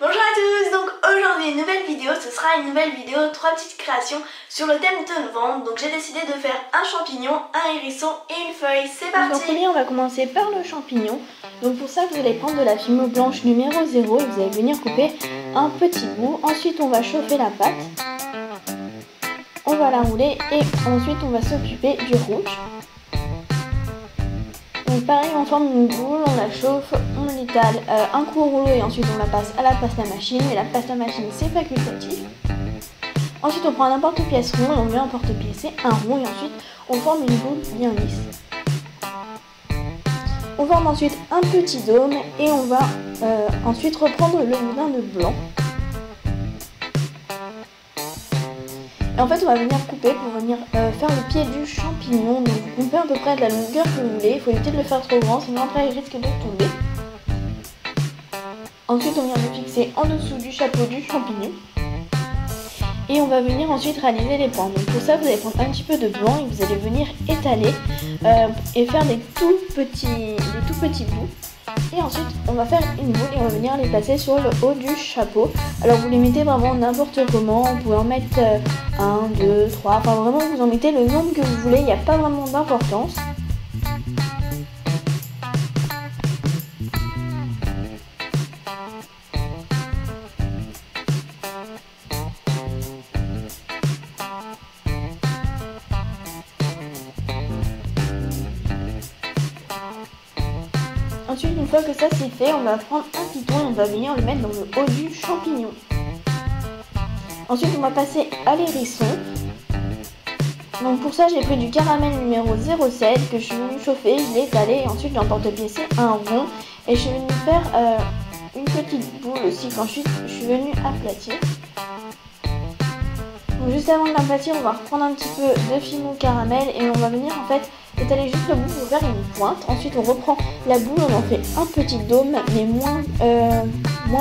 Bonjour à tous, donc aujourd'hui une nouvelle vidéo, ce sera une nouvelle vidéo, 3 petites créations sur le thème de novembre. Donc j'ai décidé de faire un champignon, un hérisson et une feuille, c'est parti. Donc premier on va commencer par le champignon. Donc pour ça vous allez prendre de la fimo blanche numéro 0 et vous allez venir couper un petit bout. Ensuite on va chauffer la pâte, on va la rouler et ensuite on va s'occuper du rouge. Donc pareil, on forme une boule, on la chauffe, on l'étale un coup au rouleau et ensuite on la passe à la pâte à machine. Et la pâte à machine c'est facultatif. Ensuite on prend un porte-pièce rond et on met un porte-pièce et un rond et ensuite on forme une boule bien lisse. On forme ensuite un petit dôme et on va ensuite reprendre le boudin de blanc. Et en fait on va venir couper pour venir faire le pied du champignon. Donc vous coupez à peu près de la longueur que vous voulez, il faut éviter de le faire trop grand sinon après il risque de tomber. Ensuite on vient le fixer en dessous du chapeau du champignon. Et on va venir ensuite réaliser les pans. Donc pour ça vous allez prendre un petit peu de blanc et vous allez venir étaler et faire des tout petits bouts. Et ensuite on va faire une boule et on va venir les placer sur le haut du chapeau. Alors vous les mettez vraiment n'importe comment, vous pouvez en mettre 1, 2, 3, enfin vraiment vous en mettez le nombre que vous voulez, il n'y a pas vraiment d'importance. Ensuite, une fois que ça c'est fait, on va prendre un piton et on va venir le mettre dans le haut du champignon. Ensuite, on va passer à l'hérisson. Donc pour ça, j'ai pris du caramel numéro 07 que je suis venue chauffer, je l'ai étalé et ensuite j'ai emporte-piècé un rond. Et je suis venue faire une petite boule aussi quand je suis venue aplatir. Donc juste avant de l'aplatir, on va reprendre un petit peu de fimo caramel et on va venir en fait étaler juste le bout pour faire une pointe. Ensuite on reprend la boule, on en fait un petit dôme mais moins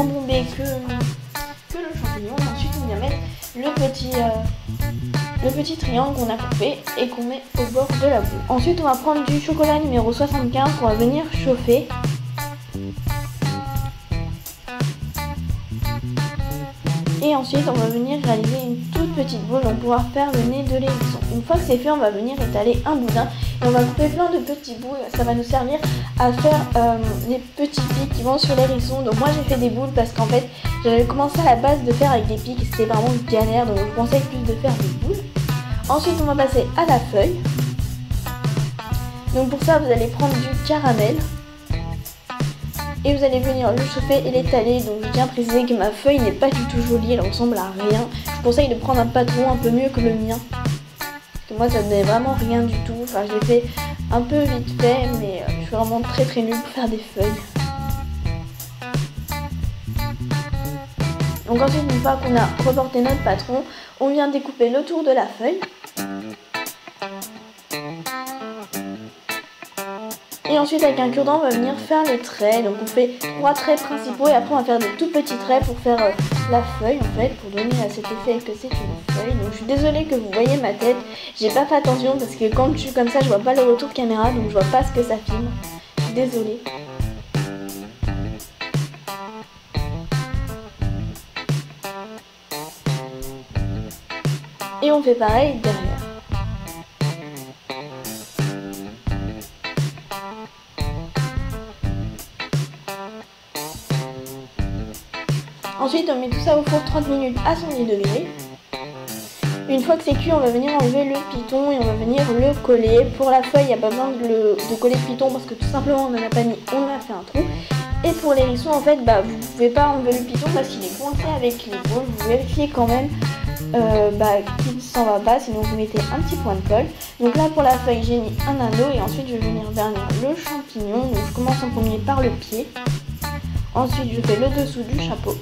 bombé que le champignon. Et ensuite on vient mettre le petit triangle qu'on a coupé et qu'on met au bord de la boule. Ensuite on va prendre du chocolat numéro 75 qu'on va venir chauffer. Et ensuite on va venir réaliser une toute petite boule pour pouvoir faire le nez de l'hérisson. Une fois que c'est fait, on va venir étaler un boudin et on va couper plein de petits bouts. Ça va nous servir à faire les petits pics qui vont sur l'hérisson. Donc moi j'ai fait des boules parce qu'en fait j'avais commencé à la base de faire avec des pics et c'était vraiment une galère. Donc je vous conseille plus de faire des boules. Ensuite on va passer à la feuille. Donc pour ça vous allez prendre du caramel. Et vous allez venir le chauffer et l'étaler. Donc je tiens à préciser que ma feuille n'est pas du tout jolie, elle ressemble à rien. Je vous conseille de prendre un patron un peu mieux que le mien. Parce que moi ça ne donnait vraiment rien du tout. Enfin je l'ai fait un peu vite fait, mais je suis vraiment très nulle pour faire des feuilles. Donc ensuite, une fois qu'on a reporté notre patron, on vient découper le tour de la feuille. Et ensuite avec un cure-dent on va venir faire les traits. Donc on fait 3 traits principaux et après on va faire des tout petits traits pour faire la feuille en fait, pour donner à cet effet que c'est une feuille. Donc je suis désolée que vous voyez ma tête, j'ai pas fait attention parce que quand je suis comme ça je vois pas le retour caméra, donc je vois pas ce que ça filme. Je suis désolée. Et on fait pareil derrière. Ensuite on met tout ça au four 30 minutes à 110 degrés. Une fois que c'est cuit, on va venir enlever le piton et on va venir le coller. Pour la feuille, il n'y a pas besoin de coller le piton parce que tout simplement on n'en a pas mis, on a fait un trou. Et pour l'hérisson en fait, vous ne pouvez pas enlever le piton parce qu'il est coincé avec les boules. Vous vérifiez quand même qu'il ne s'en va pas, sinon vous mettez un petit point de colle. Donc là pour la feuille j'ai mis un anneau et ensuite je vais venir vernir le champignon. Donc je commence en premier par le pied. Ensuite je fais le dessous du chapeau.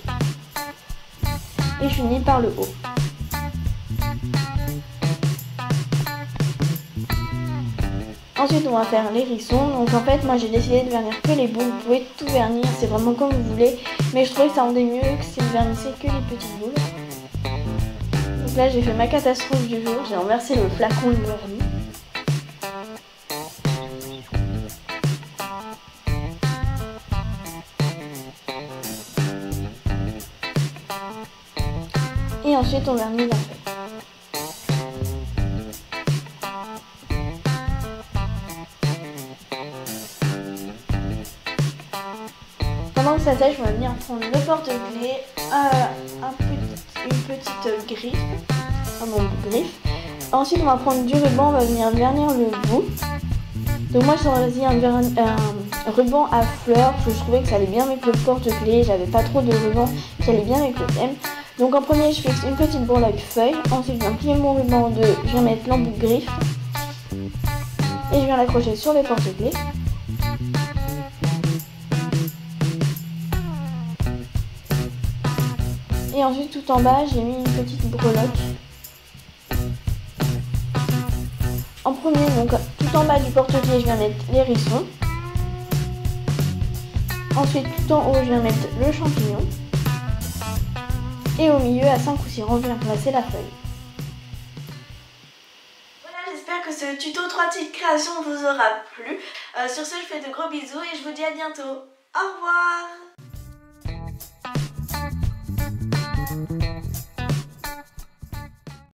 Et je finis par le haut. Ensuite on va faire l'hérisson. Donc en fait moi j'ai décidé de vernir que les boules. Vous pouvez tout vernir, c'est vraiment comme vous voulez. Mais je trouvais que ça rendait mieux que si vous vernissez que les petites boules. Donc là j'ai fait ma catastrophe du jour. J'ai renversé le flacon de vernis. ensuite on vernit la feuille. Pendant que ça sèche, on va venir prendre le porte-clés, une petite griffe, griffe. Ensuite on va prendre du ruban, on va venir vernir le bout. Donc moi j'ai choisi un ruban à fleurs parce que je trouvais que ça allait bien avec le porte-clés. J'avais pas trop de ruban qui allait bien avec le thème. Donc en premier je fixe une petite bourre avec feuille. Ensuite je viens plier mon ruban en deux, je viens mettre l'embout de griffe. Et je viens l'accrocher sur les porte-clés. Et ensuite tout en bas j'ai mis une petite breloque. En premier, donc tout en bas du porte-clés, je viens mettre l'hérisson. Ensuite, tout en haut, je viens mettre le champignon. Et au milieu, à 5 ou 6 rangs, je viens placer la feuille. Voilà, j'espère que ce tuto 3 petites créations vous aura plu. Sur ce, je fais de gros bisous et je vous dis à bientôt. Au revoir!